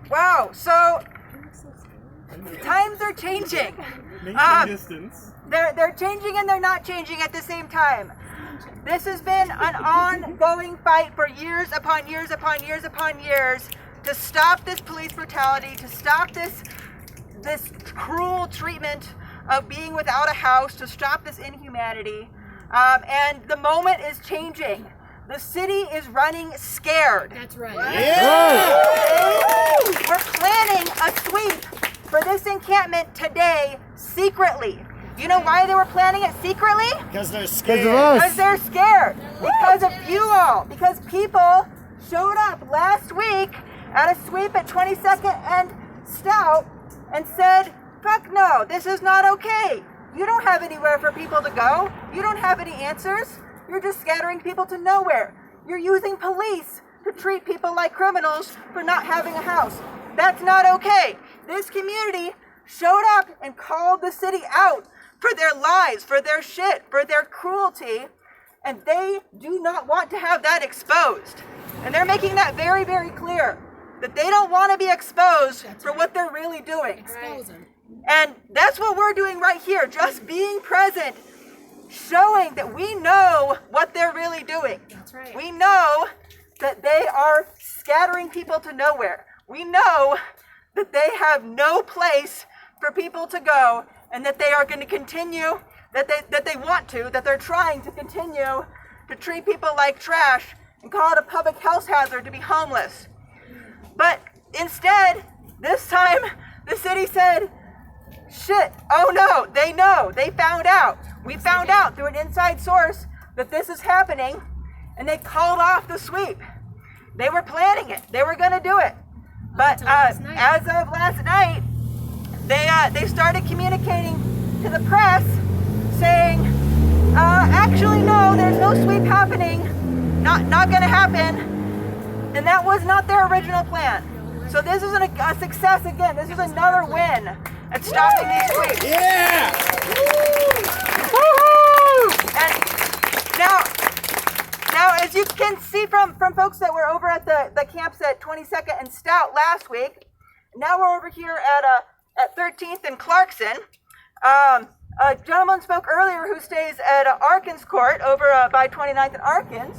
Wow, so times are changing. They're changing and they're not changing at the same time. This has been an ongoing fight for years upon years upon years upon years to stop this police brutality, to stop this cruel treatment of being without a house, to stop this inhumanity. And the moment is changing. The city is running scared. That's right. Yeah. We're planning a sweep for this encampment today secretly. You know why they were planning it secretly? Because they're scared. Because they're scared. Because of you all. Because people showed up last week at a sweep at 22nd and Stout and said, fuck no, this is not okay. You don't have anywhere for people to go. You don't have any answers. You're just scattering people to nowhere. You're using police to treat people like criminals for not having a house. That's not okay. This community showed up and called the city out for their lies, for their shit, for their cruelty, and they do not want to have that exposed. And they're making that very, very clear, that they don't want to be exposed for what they're really doing. Expose them. And that's what we're doing right here, just being present, showing that we know what they're really doing. That's right. We know that they are scattering people to nowhere. We know that they have no place for people to go, and that they are going to continue, that they're trying to continue to treat people like trash and call it a public health hazard to be homeless. But instead, this time, the city said, shit, oh no, they know, they found out. We found out through an inside source that this is happening, and they called off the sweep. They were planning it, they were gonna do it. But as of last night, they started communicating to the press saying, actually no, there's no sweep happening, not gonna happen, and that was not their original plan. So this is a success again. This is another win at stopping these sweeps. Yeah! Woo-hoo! And now, as you can see from folks that were over at the camps at 22nd and Stout last week, now we're over here at 13th and Clarkson. A gentleman spoke earlier who stays at Arkins Court over by 29th and Arkins.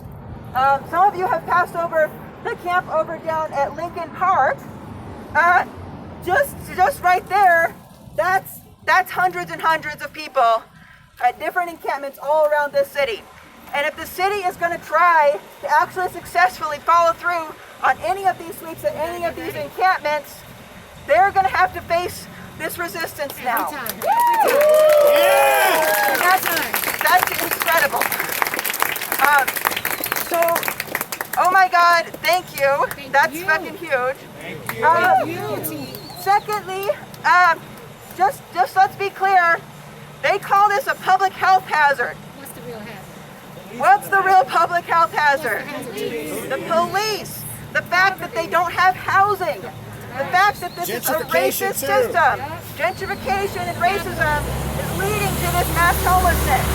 Some of you have passed over the camp over down at Lincoln Park. Just right there, that's hundreds and hundreds of people at different encampments all around this city. And if the city is going to try to actually successfully follow through on any of these sweeps at any of these encampments, they're going to have to face this resistance now. That's incredible. Oh my God, thank you. That's fucking huge. Thank you. Secondly, just let's be clear, they call this a public health hazard. What's the real hazard? What's the real public health hazard? The police. The fact that they don't have housing. The fact that this is a racist system. Gentrification and racism is leading to this mass homelessness.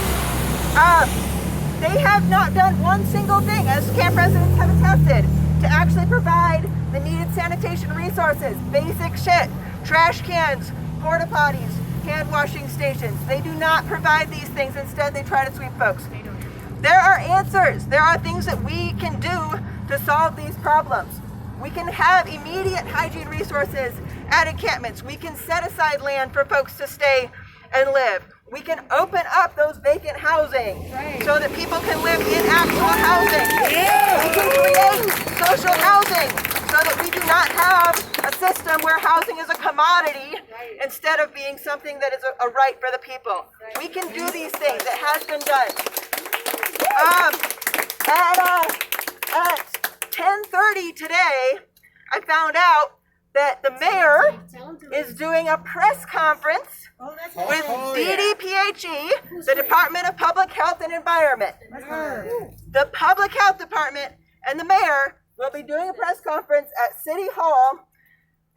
They have not done one single thing, as camp residents have attested, to actually provide the needed sanitation resources, basic shit, trash cans, porta potties, hand washing stations. They do not provide these things. Instead, they try to sweep folks. There are answers. There are things that we can do to solve these problems. We can have immediate hygiene resources at encampments. We can set aside land for folks to stay and live. We can open up those vacant housing so that people can live in actual housing. We can create social housing so that we do not have a system where housing is a commodity instead of being something that is a right for the people. We can do these things. It has been done. At 10:30 today, I found out that the mayor is doing a press conference with DDPHE, the Department of Public Health and Environment. The Public Health Department and the mayor will be doing a press conference at City Hall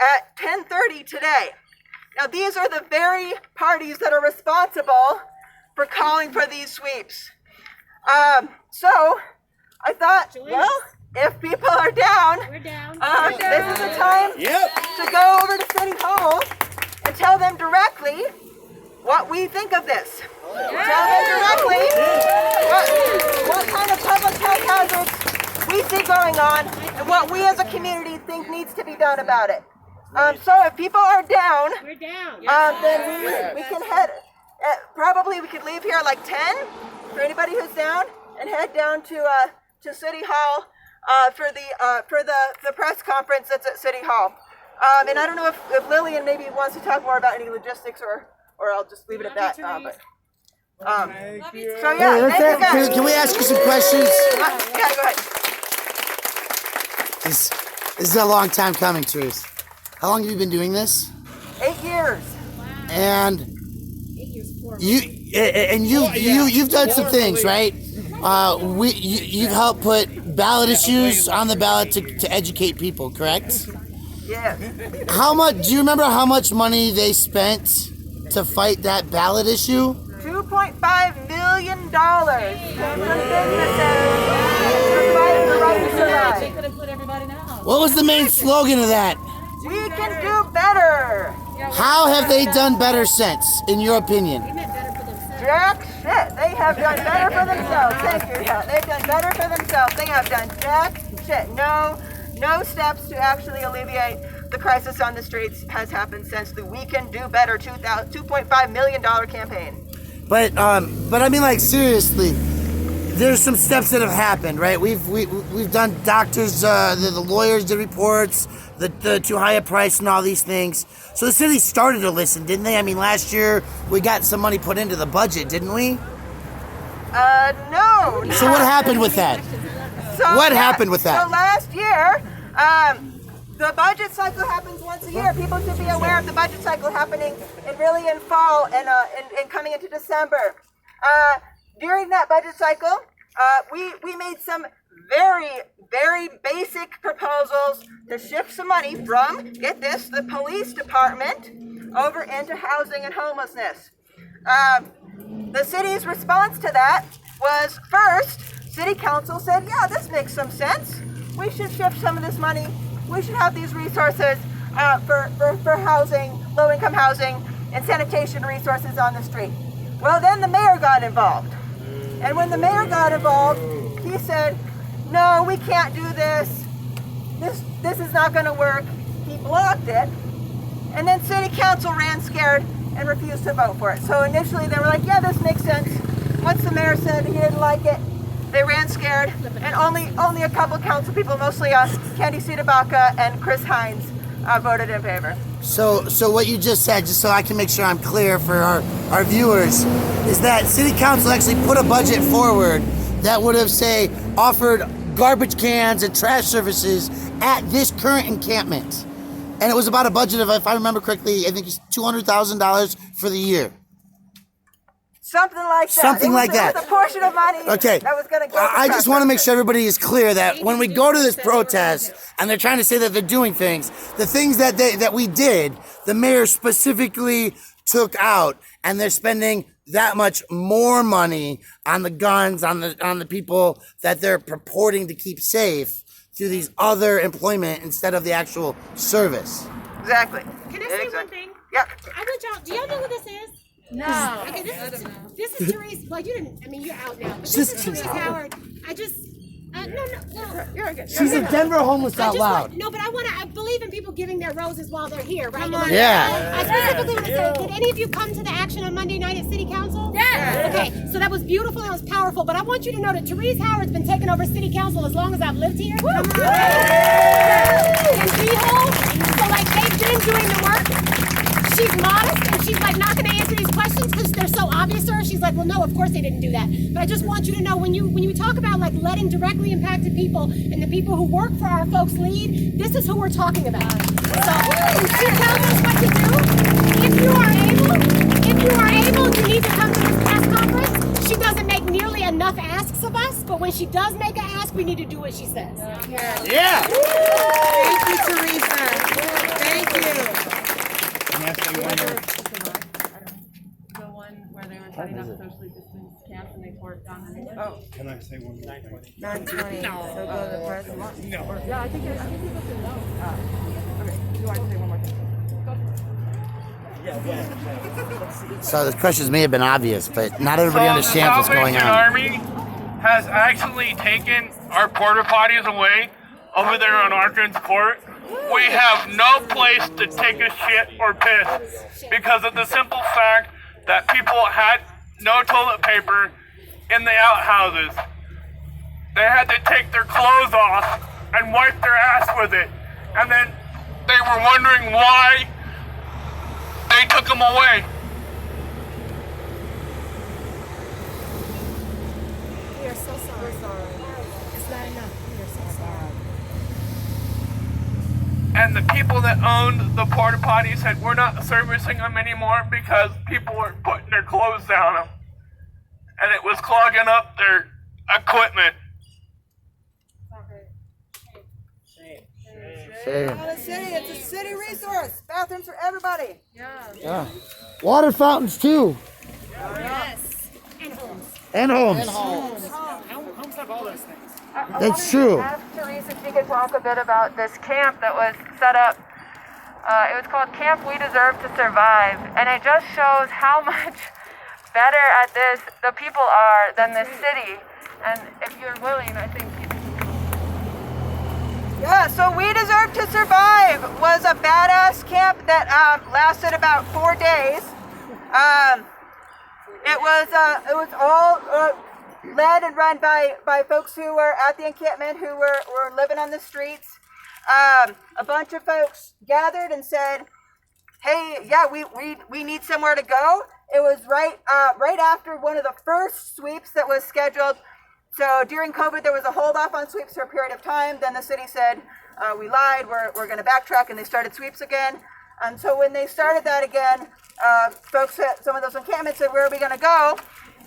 at 10:30 today. Now, these are the very parties that are responsible for calling for these sweeps. So I thought, well, if people are down, We're down. This is the time to go over to City Hall and tell them directly what we think of this. Tell them directly what kind of public health hazards we see going on and what we as a community think needs to be done about it. So if people are down, We're down. then we can head, probably we could leave here at like 10 for anybody who's down and head down to City Hall for the press conference that's at City Hall. And I don't know if Lillian maybe wants to talk more about any logistics or I'll just leave it at that. So yeah, thank you guys. Can we ask you some questions? Yeah, go ahead. This is a long time coming, Therese. How long have you been doing this? 8 years. And you've done some things, right? You've helped put ballot issues on the ballot to educate people, correct? Yes. Do you remember how much money they spent to fight that ballot issue? $2.5 million from businesses to fight the right to survive. Could have put everybody down. What was the main slogan of that? We can do better. How have they done better since, in your opinion? Jack shit. They have done better for themselves. Thank you. Yeah, they've done better for themselves. They have done jack shit. No steps to actually alleviate the crisis on the streets has happened since the We Can Do Better $2.5 million campaign. But I mean, like, seriously, there's some steps that have happened, right? We've done doctors, the lawyers did reports, the too high a price and all these things. So the city started to listen, didn't they? I mean, last year we got some money put into the budget, didn't we? No. So what happened with that? What happened with that? So last year, the budget cycle happens once a year. People should be aware of the budget cycle happening in fall and coming into December. During that budget cycle, we made some very, very basic proposals to shift some money from, get this, the police department over into housing and homelessness. The city's response to that was, first, City Council said, yeah, this makes some sense. We should shift some of this money. We should have these resources for housing, low-income housing, and sanitation resources on the street. Well, then the mayor got involved. And when the mayor got involved, he said, no, we can't do this. This is not going to work. He blocked it. And then City Council ran scared and refused to vote for it. So initially they were like, yeah, this makes sense. Once the mayor said he didn't like it, they ran scared, and only a couple of council people, mostly Candy Sudabaka and Chris Hines, voted in favor. So what you just said, just so I can make sure I'm clear for our viewers, is that City Council actually put a budget forward that would have, say, offered garbage cans and trash services at this current encampment. And it was about a budget of, if I remember correctly, I think it's $200,000 for the year. Something like that. Something like that. It was a portion of money that was going to go. I just want to make sure everybody is clear that when we go to this protest and they're trying to say that they're doing things, the things that we did, the mayor specifically took out, and they're spending that much more money on the guns, on the people that they're purporting to keep safe through these other employment instead of the actual service. Exactly. Can I say one thing? Yep. I want y'all. Do y'all know who this is? No. Okay, this is Therese. Well, you didn't. I mean, you're out now. But this is Therese Howard. I just. No. You're good. She's a Denver homeless out loud. No, but I believe in people giving their roses while they're here, right? Yeah. I specifically want to say, did any of you come to the action on Monday night at City Council? Yes. Okay, so that was beautiful and it was powerful, but I want you to know that Therese Howard's been taking over City Council as long as I've lived here. And so like they've been doing the work. She's modest and she's like not going to answer these questions because they're so obvious to her. She's like, well, no, of course they didn't do that. But I just want you to know when you talk about like letting directly impacted people and the people who work for our folks lead, this is who we're talking about. So she tells us what to do. If you are able, you need to come to this press conference. She doesn't make nearly enough asks of us, but when she does make an ask, we need to do what she says. Yeah. Thank you, Teresa. Thank you. The one where they were talking about socially distancing. camp and they tore it down anyway. Can I say one more thing? 9:20. So go to the president. Yeah, I think people should know. Okay, you want to say one more thing? So the questions may have been obvious, but not everybody understands what's going The on. Salvation Army has actually taken our porta potties away over there on Arkin's Court. We have no place to take a shit or piss because of the simple fact that people had no toilet paper in the outhouses. They had to take their clothes off and wipe their ass with it. And then they were wondering why they took them away. We are so sorry. It's not enough. We are so sorry. And the people that owned the porta potties said, we're not servicing them anymore because people were putting their clothes down them. And it was clogging up their equipment. Shame. The city, it's a city resource. Bathrooms for everybody. Yeah. Water fountains too. Yes. And homes. Homes have all those things. That's true. Ask Therese if she could talk a bit about this camp that was set up. It was called Camp We Deserve to Survive, and it just shows how much better at this the people are than the city. And if you're willing, I think you Yeah, so We Deserve to Survive was a badass camp that lasted about 4 days. It was all led and run by folks who were at the encampment, who were living on the streets. A bunch of folks gathered and said, hey, yeah, we need somewhere to go. It was right after one of the first sweeps that was scheduled. So during COVID, there was a hold off on sweeps for a period of time. Then the city said, we lied, we're going to backtrack, and they started sweeps again. And so when they started that again, folks at some of those encampments said, where are we going to go?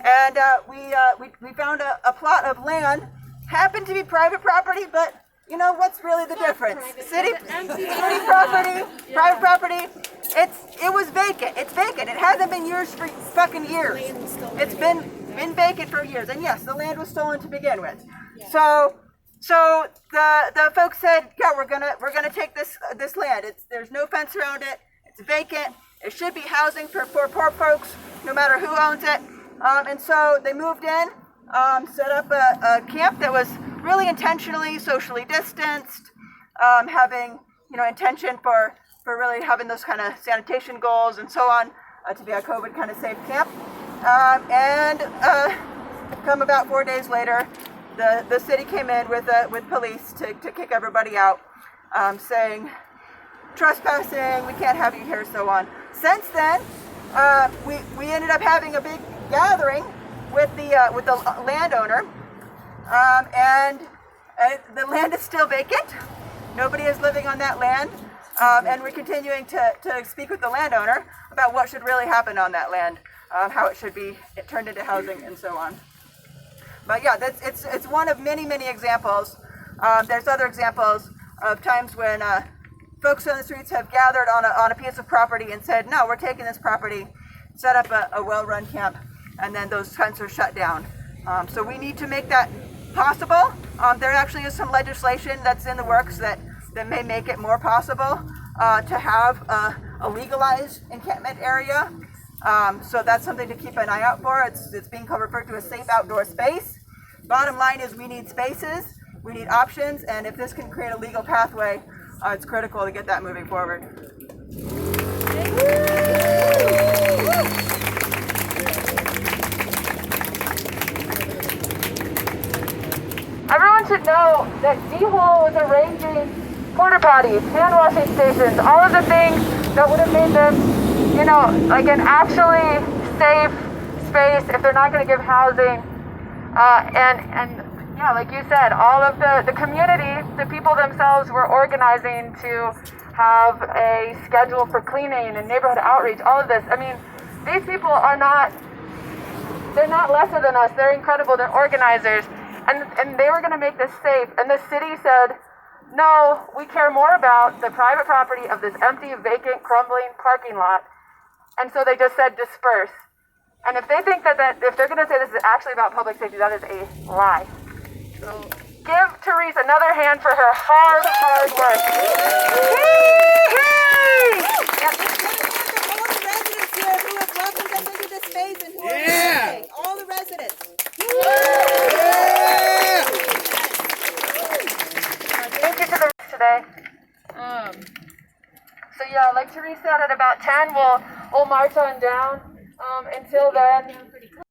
And we found a plot of land, happened to be private property, but you know what's really the difference? City property, private property. It was vacant. It's vacant. It hasn't been used for fucking years. It's been vacant for years. And yes, the land was stolen to begin with. So the folks said, yeah, we're gonna take this land. There's no fence around it. It's vacant. It should be housing for poor folks, no matter who owns it. And so they moved in, set up a camp that was really intentionally socially distanced, having intention for really having those kind of sanitation goals and so on, to be a COVID kind of safe camp. And come about 4 days later, the city came in with police to kick everybody out, saying trespassing, we can't have you here, so on. Since then, we ended up having a big gathering with the landowner, and the land is still vacant. Nobody is living on that land, and we're continuing to speak with the landowner about what should really happen on that land, how it should be turned into housing, and so on. But yeah, it's one of many examples. There's other examples of times when folks on the streets have gathered on a piece of property and said, no, we're taking this property, set up a well-run camp, and then those tents are shut down. So we need to make that possible. There actually is some legislation that's in the works that may make it more possible to have a legalized encampment area. So that's something to keep an eye out for. It's being referred to as safe outdoor space. Bottom line is we need spaces, we need options, and if this can create a legal pathway, it's critical to get that moving forward. Everyone should know that D-Hole was arranging porta potties, hand washing stations, all of the things that would have made this, like an actually safe space if they're not going to give housing. And yeah, like you said, all of the community, the people themselves were organizing to have a schedule for cleaning and neighborhood outreach, all of this. I mean, these people they're not lesser than us. They're incredible. They're organizers. And they were going to make this safe. And the city said, no, we care more about the private property of this empty, vacant, crumbling parking lot. And so they just said disperse. And if they think that if they're going to say this is actually about public safety, that is a lie. Give Therese another hand for her hard work. All the residents here who have welcomed us into this space and who are listening. All the residents. Thank you to the today. So yeah, like Therese said, at about 10 we'll march on down. Until then,